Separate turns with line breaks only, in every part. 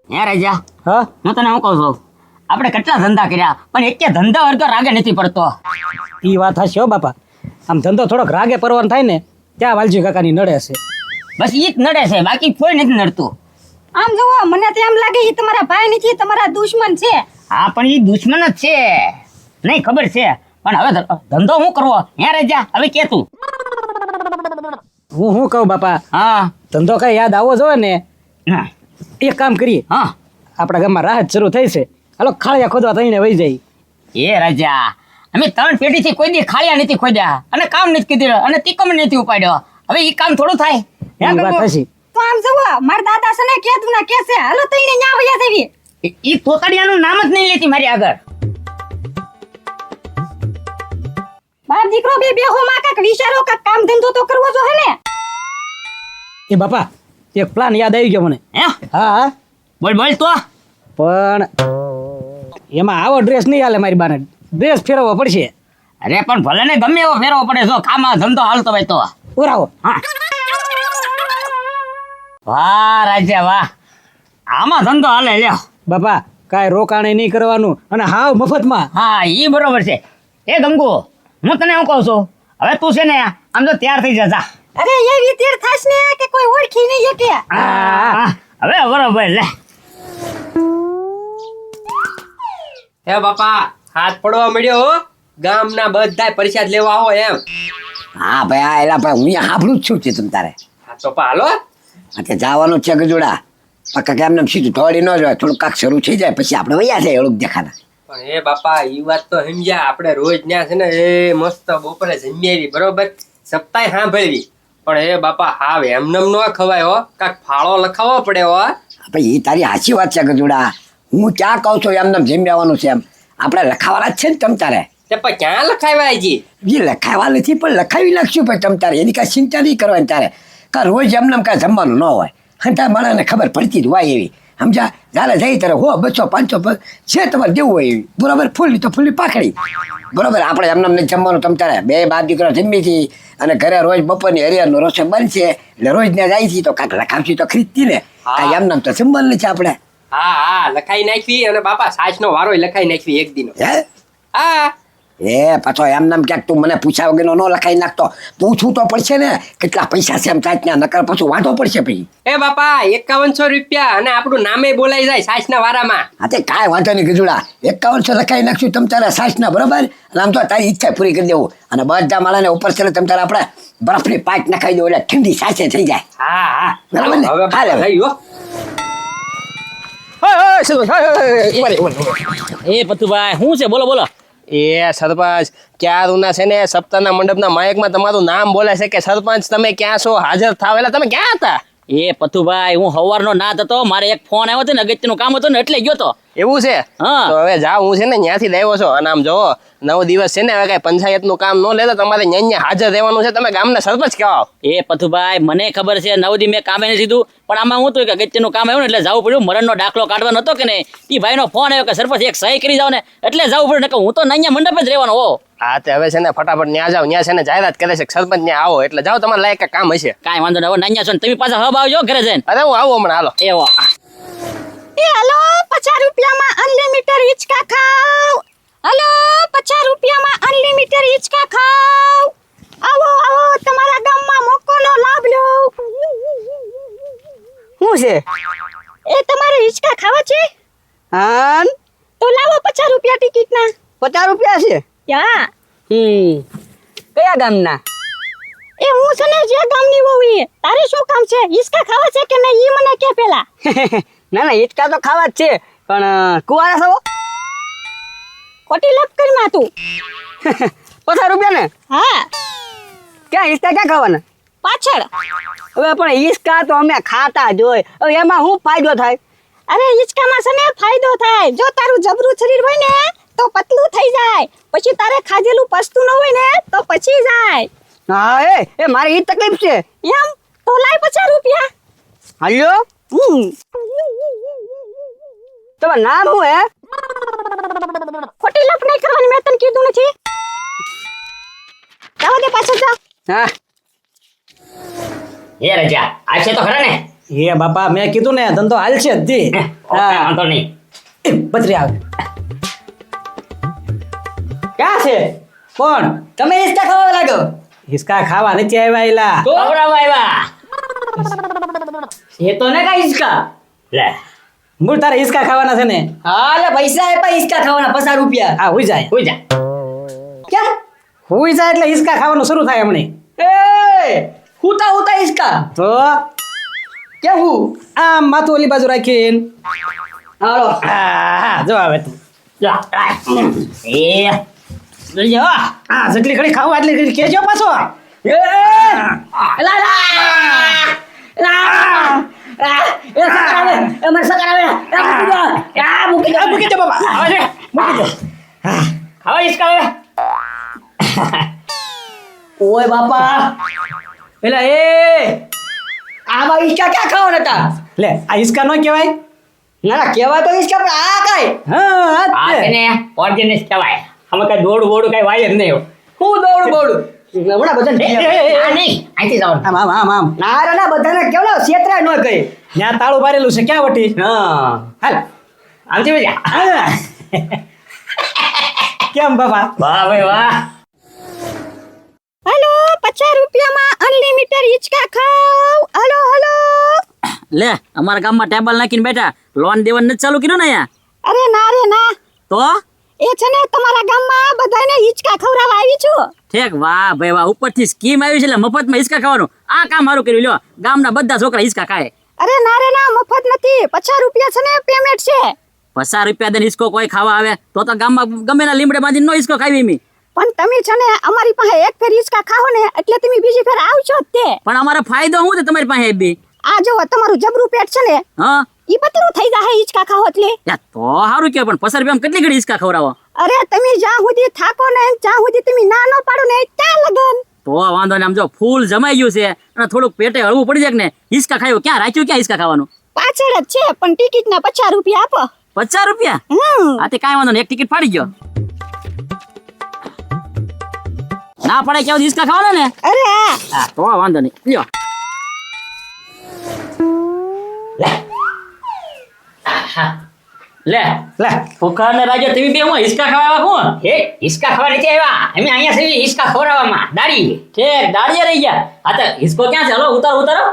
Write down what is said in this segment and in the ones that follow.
હે રાજા,
હા
હું તને શું કહું છું, આપણે કેટલા ધંધા કર્યા પણ એકે ધંધા વગર રાગે નથી પડતો.
એ વાત હશે હો બાપા. આમ ધંધો થોડોક રાગે પરવાનો થાય ને ત્યાં વાલજી કાકાની નડે છે.
બસ ઈ જ નડે છે, બાકી કોઈ નથી નડતું.
આમ જોવો મને તો એમ લાગે ઈ તમારા ભાઈ નથી, તમારા દુશ્મન છે.
હા પણ ઈ દુશ્મન જ છે, નહીં ખબર છે. પણ હવે ધંધો શું કરવો? હે રાજા, હવે કે તું.
હું શું કહું બાપા,
હા
ધંધો કઈ યાદ આવવો જોઈએ ને.
હા
એક કામ કરીએ,
હા.
આપણા ગામમાં રાહત શરૂ થઈ છે, હાલો ખાળિયા ખોદવા થઈને વહી જાય.
એ રાજા, અમે 3 પેઢીથી કોઈ દી ખાળિયા નથી ખોદ્યા અને કામ નથી કીધું અને તીકમ નથી ઉપાડ્યો. હવે ઈ કામ થોડું થાય? હે
એ વાત
ગંગુ?
હશે.
તો આમ જોવો મારા દાદા છે ને કેતું ના કે છે હાલો તઈને ન્યા વયા દેવી.
ઈ તોતડિયાનું નામ જ નહીં લેતી મારી આગળ.
બાપ દીકરો બે બેહો માં કાક વિચારો કાક કામ ધંધો તો કરવો જો હે ને.
એ બાપા એક પ્લાન યાદ આવી ગયો મને.
હે
હા હા,
બોલ બોલ તો.
પણ એમાં આવો ડ્રેસ નહીં હાલે મારી બાને, ડ્રેસ ફેરવવો પડશે.
અરે પણ ભલે ને ગમે એવો ફેરવો પડે, જો કામમાં ધંધો હાલતો હોય તો.
ઉરાવો.
હા. વાહ રાજા વાહ, આમાં ધંધો હાલે લ્યો.
બાપા કાંઈ રોકાણે નહીં કરવાનું અને હાવ મફતમાં.
હા ઈ બરોબર છે. એ ગંગુ, હું તને શું કહું છું, હવે તું છે ને આમ તો તૈયાર થઈ જા.
અરે એવી તેર થાશ ને કે કોઈ ઓળખી નહીં શકે.
હવે બરોબર લે.
હે બાપા, હાથ પડવા મળ્યો હો. ગામના બધાય પરિષદ લેવા આવો એમ.
હા ભાઈ, આ એલા ભાઈ, હું અહીંયા સાંભળું જ છું કે તમ તારે
હા તો પા હાલો.
અત્યારે જવાનું છે ગજોડા. પક્કા કેમ ને સીધું દોડી ન જાય, થોડું કાક શરૂ થઈ જાય પછી આપણે વયા જાય એવડું દેખાતા.
પણ એ બાપા ઈ વાત તો સમજ્યા, આપણે રોજ ન્યા છે ને એ મસ્ત બપોરે જમી આવી બરોબર, સપ્તાહ સાંભળવી. પણ એ બાપા હાવ એમનેમ ન ખવાય હો, કાક ફાળો લખાવવો પડે હો.
ભાઈ એ તારી સાચી વાત છે ગજોડા. હું ક્યાં કહું છું એમને જેમ આવવાનું છે એમ આપણે લખાવાના જ છે ને તમ તારે.
તે પણ ક્યાં લખાવ્યા હજી?
એ લખાવા નથી પણ લખાવી નાખશું ભાઈ તમ તારે, એની કાંઈ ચિંતા નહીં કરવાની તારે. કા રોજ એમને કાંઈ જમવાનું ન હોય, હંતા માણસને ખબર પડતી જ હોય એવી સમજા. જ્યારે જઈ ત્યારે 100 200 500 છે તમારે દેવું હોય એવી બરોબર. ફૂલની તો ફૂલની પાકડી બરોબર. આપણે એમને નહીં જમવાનું તમ તારે. બે બાપ દીકરા જમી હતી અને ઘરે રોજ બપોરની હરિયાળનો રસોઈ બનશે એટલે રોજ ને જાય છે તો કાંઈક લખાવશું તો ખરીદતી ને. કાંઈ એમને તો જમવાનું નથી આપણે.
હા હા લખાઈ નાખવી. અને બાપા સાચનો વારોય લખાઈ નાખવી એક દિનો.
હે
હા
એ પાછો એમને ક્યાંક તું મને પૂછ્યા વગરનો ન લખાઈ નાખતો. પૂછવું તો પડશે ને કેટલા પૈસા છે એમ સાચના, નકર પાછું વાંધો પડશે પછી.
એ બાપા 5100 રૂપિયા અને આપણું નામે બોલાઈ જાય સાચના વારામાં.
હા તે કાંઈ વાંધો નહીં ગજુડા, 5100 લખાઈ નાખશું તમ તારે સાચના બરાબર. અને આમ તો તારી ઈચ્છા પૂરી કરી દેવું. અને બધા માળાને ઉપર છે તમ તારે આપણે બરફની પાટ નખાઈ દો એટલે ઠંડી સાચે થઈ જાય.
હા હા
બરાબર ને?
હવે
હા, લે.
થઈ હો.
એ પતુભાઈ શું છે, બોલો બોલો.
એ સરપંચ ક્યાં રૂના છે ને સપ્તાહના મંડપના માયકમાં તમારું નામ બોલે છે કે સરપંચ તમે ક્યાં છો, હાજર થાવ. એટલે તમે ક્યાં હતા?
એ પતુભાઈ, હું સવારનો નાત હતો, મારે એક ફોન આવ્યો હતો ને અગત્યનું કામ હતું ને એટલે ગયો તો.
એવું છે?
હા.
તો હવે જાઓ, હું છે ને ત્યાંથી લાવ્યો છો. અને આમ જો 9 દિવસ છે ને હવે કઈ પંચાયતનું કામ ન લેતો, તમારે ત્યાં હાજર રહેવાનું છે. તમે ગામના સરપંચ કહેવાઓ.
એ પતુભાઈ, મને ખબર છે 9 દી મેં કામે નથી દીધું, પણ આમાં હું તો કે અગત્યનું કામ આવ્યું ને એટલે જવું પડ્યું. મરણનો દાખલો કાઢવાનો હતો કે નહીં, એ ભાઈનો ફોન આવ્યો કે સરપંચ એક સહી કરી જાવ ને એટલે જવું પડ્યું. ને હું તો અહીંયા મંડપે જ રહેવાનો હો.
હા તે હવે છે ને ફટાફટ ત્યાં જાઓ. ત્યાં છે ને જાહેરાત કરે છે કે સરપંચ ત્યાં આવો. એટલે જાઓ, તમારે લાયક કામ હશે.
કાંઈ વાંધો નહીં, હવે અહીંયા છો ને તમે પાછા હબ આવજો ઘરે જઈને.
અરે હું આવું હમણાં, હાલો.
એવો
એ હાલો 50 રૂપિયામાં અનલિમિટેડ હિચકા ખાવ. હાલો 50 રૂપિયામાં અનલિમિટેડ હિચકા ખાવ. આવો આવો તમારા ગામમાં મોકોનો લાભ લો.
શું છે?
એ તમારે હિચકા ખાવા છે?
હા,
તો લાવો 50 રૂપિયા ટિકિટના.
50 રૂપિયા છે.
યા
કયા ગામના?
એ હું છે ને જે ગામની વહુ ઈ. તારે શું કામ છે? હિચકા ખાવા છે કે નહીં ઈ મને કે પેલા.
ના ના, હિચકા તો ખાવા જ છે, પણ કુવારા છો?
ખોટી લપ કરી માં તું.
50 રૂપિયા ને?
હા
ક્યાં હિચકા ક્યાં ખાવાના?
પાછળ.
હવે પણ હિચકા તો અમે ખાતા જ હોય, હવે એમાં શું ફાયદો થાય?
અરે હિચકામાં છે ને ફાયદો થાય. જો તારું જબરું શરીર હોય ને તો પતલું થઈ જાય, પછી તારે ખાધેલું પચતું ન હોય ને તો પછી જાય.
હા એ મારી ઈ તકલીફ છે.
એમ તો લાય 50 રૂપિયા.
હાલ્યો. તમારું નામ શું હે?
ખોટી લપ નહીં કરવાની, મેં તને કીધું નથી. જાવ દે પાછળ જા.
હા
એ રજા આ છે તો ખરા ને.
એ બાપા મેં કીધું ને ધંધો હાલશે જ દી.
ઓકે, વાંધો નહીં.
એ પથરી આવે. ક્યાં છે? કોણ?
તમે હિસ્સા ખાવા લાગો.
હિસકા ખાવા નથી આવ્યા એલા.
ખવડાવવા આવ્યા.
એ તો ને કા હિસ્સા.
લે,
મૂળ તારે હિસકા ખાવાના છે ને?
હા લે પૈસા આપ્યા હિસ્સા ખાવાના 50 રૂપિયા.
હા હુઈ જાય.
હુઈ જા.
ક્યાં?
હુઈ જાય એટલે હિસકા ખાવાનું શરૂ થાય હમણાં.
એ હુતા હુતા હિસ્સા.
તો
ક્યાં હું?
આમ માથું ઓલી બાજુ રાખીને
હાલો.
હા જો આવે તું.
જા. એ લઈ જા.
હા જેટલી ઘડી ખાવું એટલી ઘડી કેજો પાછો.
એ લા લા એ સકાર આવે એ મને સકાર આવે મૂકી દો
મૂકી દો બાબા.
આવે છે?
મૂકી દો.
ખાવા હિસકા આવે.
ઓય બાપા એલા એ આમાં હિસ્સા ક્યાં ખાવાના હતા?
લે આ હિસકા નો કહેવાય.
ના ના કહેવાય તો હિસ્સા પણ આ કાંઈ
હા
આ
આ જ
છે
તે.
ને ઓર્ગેનિક કહેવાય. આમાં કઈ દોડું બોડું કઈ વાય જ નહીં.
હું દોડું બોડું હમણાં બધાને
આ નહીં, અહીંથી જવાનું.
આમ આમ આમ આમ
ના રે ના બધાને કેવડો છેતરાય ન કરે.
ત્યાં તાળું પારેલું છે ક્યાં વટી?
હા
હાલ.
આમથી જા.
હા. કેમ બાબા?
વાહ ભાઈ વાહ.
હલો 50 રૂપિયામાં અનલિમિટેડ હિંચકા ખાવ. Hello hello.
લે, અમારા ગામમાં ટેબલ નાખીને બેઠા, લોન દેવાનું નથી ચાલુ કર્યું ને અહીંયા?
અરે ના રે ના,
તો
એ છે ને તમારા ગામમાં બધાને હિંચકા ખવડાવવા આવી છું.
ઠેક, વાહ ભાઈ વાહ. ઉપરથી સ્કીમ આવી છે એટલે મફતમાં હિંચકા ખાવાનું. આ કામ સારું કર્યું. લ્યો, ગામના બધા છોકરા હિંચકા ખાય.
અરે ના રે ના, મફત નથી, 50 રૂપિયા છે ને પેમેન્ટ છે.
50 રૂપિયા દઈને હિંચકો કોઈ ખાવા આવે તો ગામમાં ગમે ના લીમડે બાંધીને નો હિંચકો ખાવી મી.
પણ તમે છે ને અમારી પાસે એક ફેર હિંચકા ખાઓ ને એટલે તમે બીજી ફેર આવશો જ તે.
પણ અમારો ફાયદો શું છે તમારી પાસે બી?
આ જો તમારું જબરું પેટ છે ને
હા,
ઈ પતલું થઈ જાય હિંચકા ખાઓ એટલે.
યા તો સારું કહેવાય. પણ 50 રૂપિયામાં કેટલી ઘડી હિંચકા ખવડાવો?
અરે તમે જ્યાં સુધી થાકો ને જ્યાં સુધી તમે ના નો પાડો ને ત્યાં લગન.
તો વાંધો ને. આમ જો ફૂલ જમાઈ ગયું છે અને થોડુંક પેટે હળવું પડી જાય ને, હિંચકા ખાયું ક્યાં રાખ્યું, ક્યાં હિંચકા ખાવાનું?
પાછળ જ છે પણ ટિકિટ ના 50 રૂપિયા આપો.
50 રૂપિયા? આ તે કાંઈ વાંધો નહીં, એક ટિકિટ ફાડી ગયો. ના પડે કેવું હિંચકા ખાવાનો ને?
અરે હા.
હા, તો વાંધો નહીં. લ્યો. લે
લે
ફુખા ને રાજો તમે બે હું હિંચકા ખાવા આવ્યા? કોણ હે? હિંચકા ખાવા નથી આવ્યા અમે. અહીંયા છે હિંચકા ખવડાવવામાં. દાડી ઠેક, દાડીએ રહી ગયા. આ તો હિંચકો ક્યાં છે? હલો ઉતારો ઉતારો.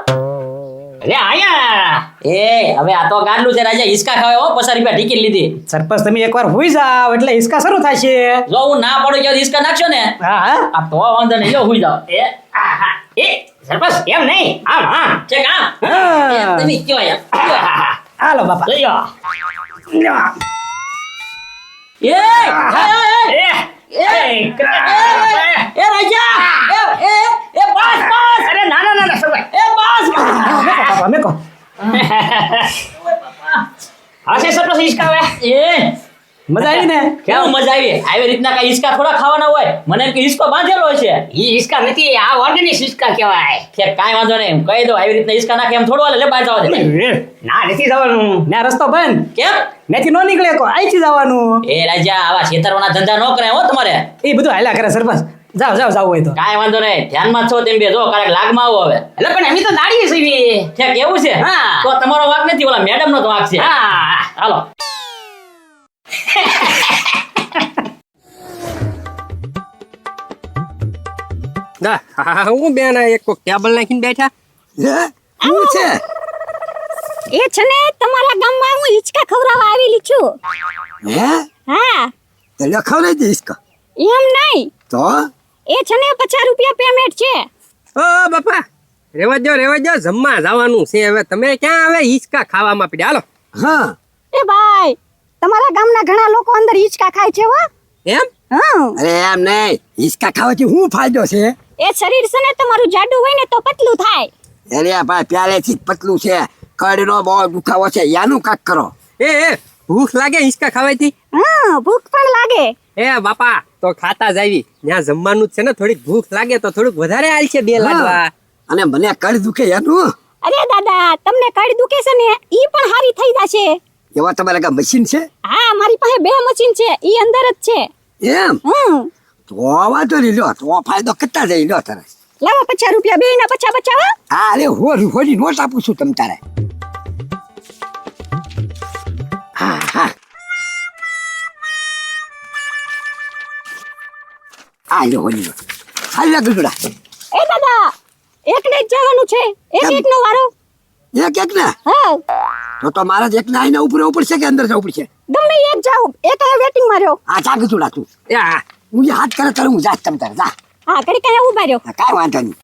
લે અહીંયા. એ હવે આ તો ગાડલું છે રાજા. હિંચકા ખાવા હો, 50 રૂપિયા ટિકિટ લીધી.
સરપંચ તમે એકવાર હુઈ જાવ એટલે હિસકા શરૂ થશે.
જો હું ના પડું કે હિંચકા નાખશો ને,
હા હા
આ તો વાંધો નહીં. જો હુઈ જાઓ. એ સરપંચ એમ નહીં, આમ આમ ઠેક આમ.
હા.
એમ તમે કયો યાર.
હાલો બાપા.
લ્યો.
લ્યો.
એ રાજા, એ બસ બસ. અરે ના ના ના સરભાઈ, એ બસ.
બાપા મેકો.
હા છે સરપંચ હિંચકા આવે. એ
મજા આવી ને?
કેવું મજા આવી? આવી રીતના કઈ હિંચકા થોડા ખાવાના હોય? મને એમ કે હિંચકો બાંધેલો છે. ઈ હિંચકા નથી, આ ઓર્ગેનિક હિંચકા કહેવાય. ઠેક, કાંઈ વાંધો નહીં, કહી દો. આવી રીતના હિંચકા નાખે એમ થોડું હાલે. લે બહાર જવા દે. ના, નથી જવાનું.
ત્યાં રસ્તો બંધ.
કેમ?
ત્યાંથી નો નીકળે કો અહીંથી જવાનું.
એ રાજા, આવા છેતરવાના ધંધા ન કરાય હો તમારે.
એ બધું હાલ્યા કરે સરપંચ. જાવ જાવ જાવ હોય તો.
કાંઈ વાંધો નહીં, ધ્યાનમાં જ છો તેમ બે. જો કારક લાગમાં આવો હવે. એટલે પણ એમ તો દાડીએ સીવી. ઠેક, એવું છે? હા. તો તમારો વાંક નથી, ઓલા મેડમ નો વાંક છે. હા, હાલો.
હું બેન એક કોક ટેબલ નાખીને બેઠા.
હે શું છે?
એ છે ને તમારા ગામમાં હું હિંચકા ખવડાવવા આવેલી છું.
હે
હા,
તો લખાવ દે હિસકા.
એમ નહીં,
તો
એ છે ને 50 રૂપિયા પેમેન્ટ છે.
ઓ બાપા, રેવા દો જમવા જવાનું છે હવે. તમે ક્યાં હવે હિંચકા ખાવામાં પડ્યા? હાલો.
હા
એ ભાઈ, તમારા ગામના ઘણા લોકો અંદર હિંચકા ખાય છે હો.
એમ?
હા,
અરે એમ નહીં, હિસકા ખાવાથી શું ફાયદો છે?
એ શરીર છે ને તમારું જાડું હોય ને તો પતલું થાય.
અરે ભાઈ પહેલેથી જ પતલું છે, કડનો બહુ દુખાવો છે, યાનું કાક કરો.
એ ભૂખ લાગે હિંચકા ખાવાથી?
હા, ભૂખ પણ લાગે.
એ બાપા, તો ખાતા જ આવી. ત્યાં જમવાનું જ છે ને, થોડીક ભૂખ લાગે તો થોડુંક વધારે હાલ છે. બે લાડવા.
અને મને કડ દુખે એનું
અરે દાદા, તમને કડ દુખે છે ને ઈ પણ હારી થઈ જશે.
એવા તમારા કાંઈ મશીન છે?
હા, મારી પાસે 2 મશીન છે, ઈ અંદર જ છે.
એમ તો વાંધો નહીં, લ્યો તો ફાયદો કરતા જઈ લ્યો તારે.
લાવો 50 રૂપિયા, 2 ના 50 બચાવો.
હા અરે હોની નોટ આપું છું તમ તારે હા હા આ લે હોની નોટ હાલ ગગડા
એ દાદા એકને જ જવાનું છે એક
કેમ?
એકનો વારો
એક ને
હા
તો મારા જ એકને આઈને ઉપર પડશે કે અંદર જવું પડશે
ગમે એક જાવ એક હવે વેટિંગ માર્યો
હા જા ગજુડા તું એ હા હું જે હાથ કરે તારે હું જાત તમ તારે જા
હા ઘડી કઈ ઉભા રહ્યો
હા, કાંઈ વાંધો નહીં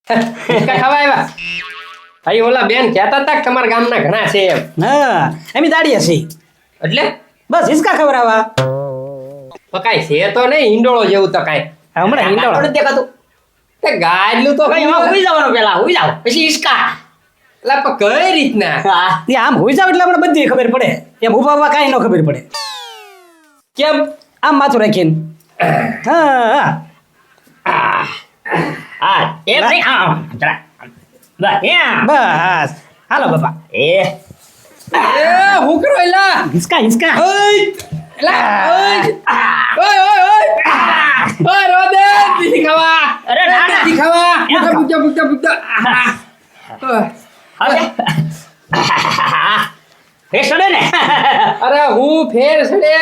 હિંચકા ખાવા આવ્યા ભાઈ ઓલા બેન કહેતા હતા કે તમારા ગામના ઘણા છે એમ
હા એમ દાડીએ છીએ
એટલે
બસ હિસકા ખવડાવવા
તો કાંઈ છે તો નહીં હિંડોળો જેવું તો કાંઈ
હમણાં હિંડોળો.
નથી દેખાતું
તે ગાડલું તો
ભાઈ એમાં ઉઈ જવાનું પેલા ઉઈ જાવ પછી હિસકા
એટલે પણ કઈ રીતના
હા
એ આમ હોઈ જાવ એટલે આપણે બધી ખબર પડે એમ ઉભા ઉભા કાંઈ ન ખબર પડે
કેમ
આમ માથું રાખીને હા
હા એમ નહીં હા જરા બસ એમ
બસ હાલો બાપા
એ
એ હું કરો એલા
હિસકા હિસકા
ઓય એલા ઓય ઓય ઓય ઓય રોદે દીદી ખાવા
અરે ના, ના.
દીદી ખાવા બુદ્ધા બુદ્ધા બુદ્ધા
હવે ફેસ ચડે ને
અરે હું ફેર છે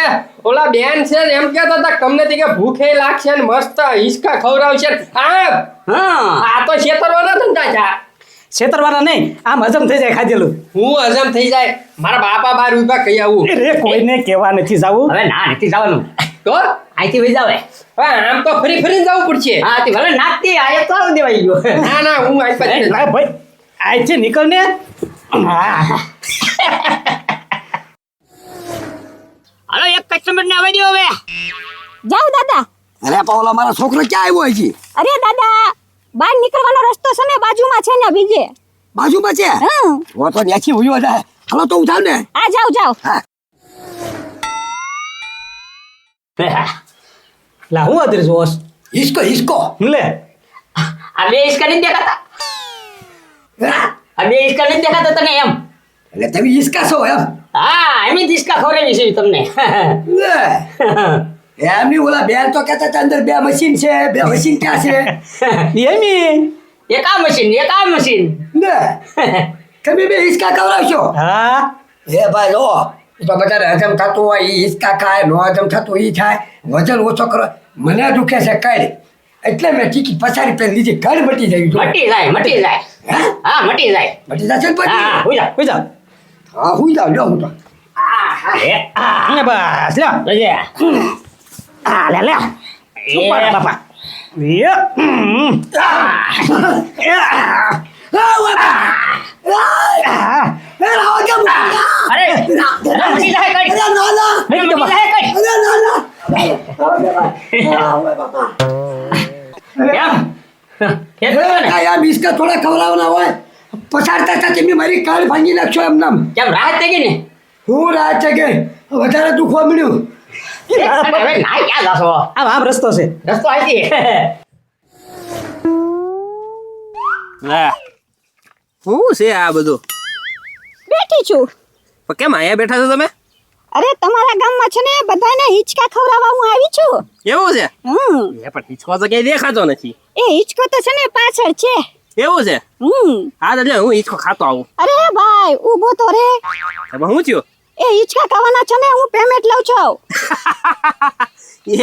ઓલા બેન છે ને એમ કહેતા હતા તમને થી કે ભૂખે લાગશે ને મસ્ત હિંચકા ખવડાવશે આ
હા
આ તો છેતરવાના ધંધા છે
છેતરવાના નહીં આમ હજમ થઈ જાય ખાધેલું
હું હજમ થઈ જાય મારા બાપા બાર ઉભા કહી આવું
રે કોઈને કહેવા નથી જાવું
હવે ના નથી જવાનું
તો
અહીંથી વહી જાવે
હા આમ તો ફરી ફરીને જવું પડશે
હા તે ભલે નાખતી આ તો આવી દેવાઈ ગયો
ના ના હું આજ પછી
ના ભાઈ અહીંથી નીકળ ને હા
હાલો એક કસ્ટમર ને આવી દો હવે
જાવ દાદા
અરે પાવલા મારા છોકરો ક્યાં આવ્યો હજી
અરે દાદા બહાર નીકળવાનો રસ્તો છે ને બાજુમાં છે ને બીજે
બાજુમાં છે
હા
હું તો ત્યાંથી ઉયો જાય હાલો તો હું જાઉં ને
આ જાવ જાવ
હા
લા હું અત્યારે જોશ
હિસકો હિસકો
લે
આ બે હિસકા નથી દેખાતા આ બે હિસકા નથી દેખાતા તને એમ
એટલે તમે હિસકા છો એમ
હા એમ જ હિસકા ખવડાવી છે તમને
લે એમની ઓલા બેન તો કહેતા હતા અંદર બે મશીન છે બે મશીન ક્યાં છે
એમી
એક આ મશીન એક આ મશીન
લે તમે બે હિસકા કરાવશો
હા
એ ભાઈ લો એ તો બધાને હજમ થતું હોય એ હિસકા ખાય નો હજમ થતું એ થાય વજન ઓછો કરો મને દુખે છે કઈ એટલે મેં ટિકિટ પછાડી પેલી લીધી ઘર મટી જાય
મટી જાય મટી જાય
હે
હા મટી જાય
મટી જશે ને
હા
પછી
હોઈ જા
હોઈ જાવ
હા હું જાઉં લ્યો હું તો
ને બસ લ્યો
જજે
આ લે લે સુપર બાપા યે
અરે મટી જાય કઈ મટી જાય કઈ કેમ
થોડા ખવડાવવાના હોય પછાડતા હતા તમે મારી કાળ ભાંગી નાખશો એમ નામ
કેમ રાહત થઈ ગઈ ને
હું રાત છે કે વધારે દુખવા મળ્યું
હવે ના ક્યાં જાશો
આમ આમ રસ્તો છે
રસ્તો આવી
શું છે આ બધું
બેઠી છું
પણ કેમ અહીંયા બેઠા છો તમે
અરે તમારા ગામમાં છે ને બધાને હિંચકા ખવડાવવા હું આવી છું
એવું છે
હમ
એ પણ હિંચકો તો ક્યાંય દેખાતો નથી
એ હિંચકો તો છે ને પાછળ છે
એવું છે હા તો લે હું હિંચકો ખાતો આવું
અરે ભાઈ ઊભો તો રે
એમાં શું થયું
એ હિંચકા ખાવાના છે ને હું પેમેન્ટ લઉં છું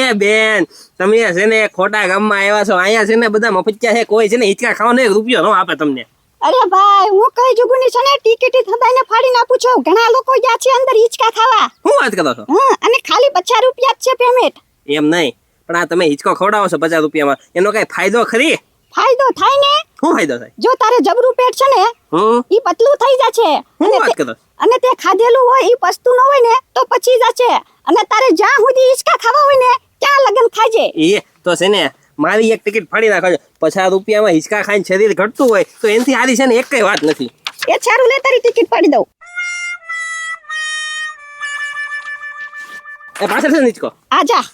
એ બેન તમે છે ને ખોટા ગામમાં આવ્યા છો અહીંયા છે ને બધા મફતિયા છે કોઈ છે ને હિંચકા ખાવાનો 1 રૂપિયો ન આપે તમને
અરે ભાઈ હું કઈ જુગુની છે ને ટિકિટ થદાઈને ફાડીને આપું છું ઘણા લોકો ગયા છે અંદર હિંચકા ખાવા
શું વાત કરો છો
અને ખાલી 50 રૂપિયા જ છે પેમેન્ટ
એમ નહીં પણ આ તમે હિંચકો ખવડાવો છો 50 રૂપિયામાં એનો કઈ ફાયદો ખરી
ફાયદો થાય ને
શું ફાયદો થાય
જો તારે જબરું પેટ છે ને ઈ પતલું થઈ જશે
શું વાત કરો
અને તે ખાધેલું હોય ઈ પસ્તું ન હોય ને તો પચી જશે અને તારે જ્યાં સુધી હિંચકા ખાવા હોય ને ત્યાં લગન ખાજે
એ તો છે ને મારી એક ટિકિટ ફાડી નાખો 50 રૂપિયામાં હિંચકા ખાઈને શરીર ઘટતું હોય તો એનાથી સારી છે ને એક કઈ વાત નથી
એ સારું લે તારી ટિકિટ પાડી દઉં
એ પાછળ છે ને હિંચકો
આજા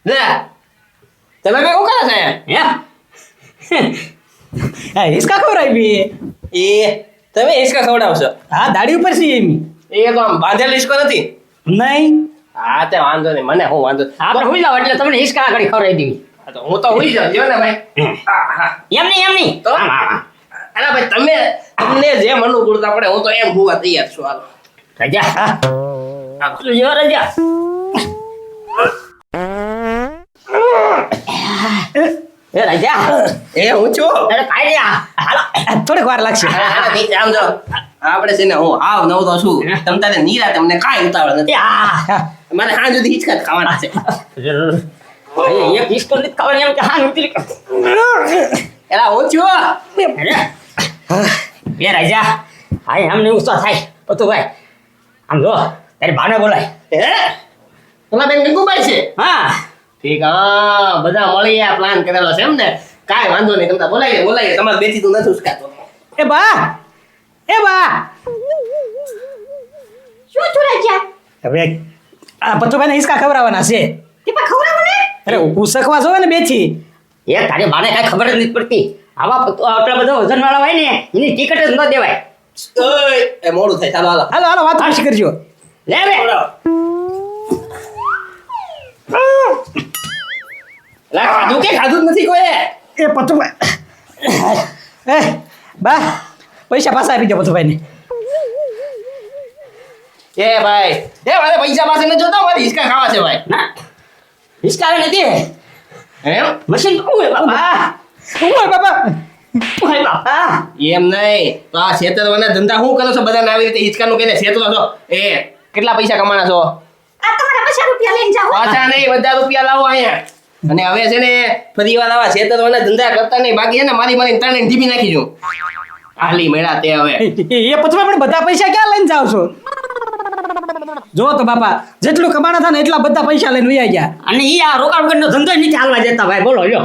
લે તમે બે શું કરે છે
હા હિસકા ખવડાવી
એ તમે હિંચકા ખવડાવશો
હા દાડી ઉપર છે એમી
એ તો આમ બાંધેલ હિંચકો નથી
નહીં
હા તે વાંધો નહીં મને હું વાંધો
આપણે હુઈ જાવ એટલે તમને હિસકા ઘડી ખવડાવી દેવી.
હા, તો હું તો હોઈ જાઉં જો ને ભાઈ હા, હા.
એમ નહીં
તો?
આમ, આમ, આમ.
અરે ભાઈ તમને જેમ અનુકૂળતા પડે હું તો એમ હોવા તૈયાર છું હાલો
રજા જો રજા એ રજા
એ હું છું
અરે કાઈ લે હાલો
થોડીક વાર લાગશે
આમ જો આપણે છે ને હું આવ નવ તો છું તમ તારે નીરા તમને કાંઈ ઉતાવળ
એ
નથી
આ
મારે હાં સુધી હિચકા જ ખાવાના છે
એક હિસકો નથી ખાવાની એમ કે હા ઉતરી
એલા હું છું
એ રાજા હાય અમને ઉસ્તો થાય પતું ભાઈ આમ જો તારી બાને બોલાય
હે તમારા બેન ગંગુબાઈ છે
હા
ઠીક હા બધા મળી આ પ્લાન કરેલો છે એમ ને કાંઈ વાંધો નહીં તમને બોલાવીએ તમારે બેથી તું નથી ઉસકાતો
એ બા
શું છું રાજા
હવે આ પતુભાઈને હિસકા ખવડાવવાના છે
તે પણ ખવડાવો ને
અરે ઉસકવા જોવે ને બેથી
એ તારી બાને કાંઈ ખબર જ નથી પડતી આવા આટલા બધા વજન વાળા હોય ને એની ટિકટ જ ન દેવાય
ઓય એ મોડું થાય ચાલો હાલો
હાલો હાલો વાત હાશ કરજો
લે બે
લા ખાધું કે ખાધું જ નથી કોઈ
એ પતુભાઈ એ બા પૈસા પાછા આપી દો પતુભાઈને
એ ભાઈ એ મારે પૈસા પાસે ન જોતા મારે હિસકા ખાવા છે ભાઈ
ના હિસકા નથી
એમ
મશીન કોણ હોય બાપા
ઓય બાબા
ઓય બાપા
એમ નહીં તો આ છેતરવાના ધંધા શું કરો છો બધાને આવી રીતે હિચકાનું કહીને છેતરો છો એ કેટલા પૈસા કમાણા છો
આ તમારા 50 રૂપિયા લઈને જાઓ
પાછા નહીં બધા રૂપિયા લાવો અહીંયા અને હવે છે ને ફરી વાર આવા છેતરવાના ધંધા કરતા નહીં બાકી છે ને મારી ત્રણે ઢીબી નાખી છું આલી મેળા તે હવે
એ પતુભાઈ પણ બધા પૈસા ક્યાં લઈને જાવ છો જો તો બાપા જેટલું કમાણા થાય ને એટલા બધા પૈસા લઈને વયા ગયા
અને ઈ આ રોકાણ વગરનો ધંધો નથી હાલવા દેતા ભાઈ બોલો લ્યો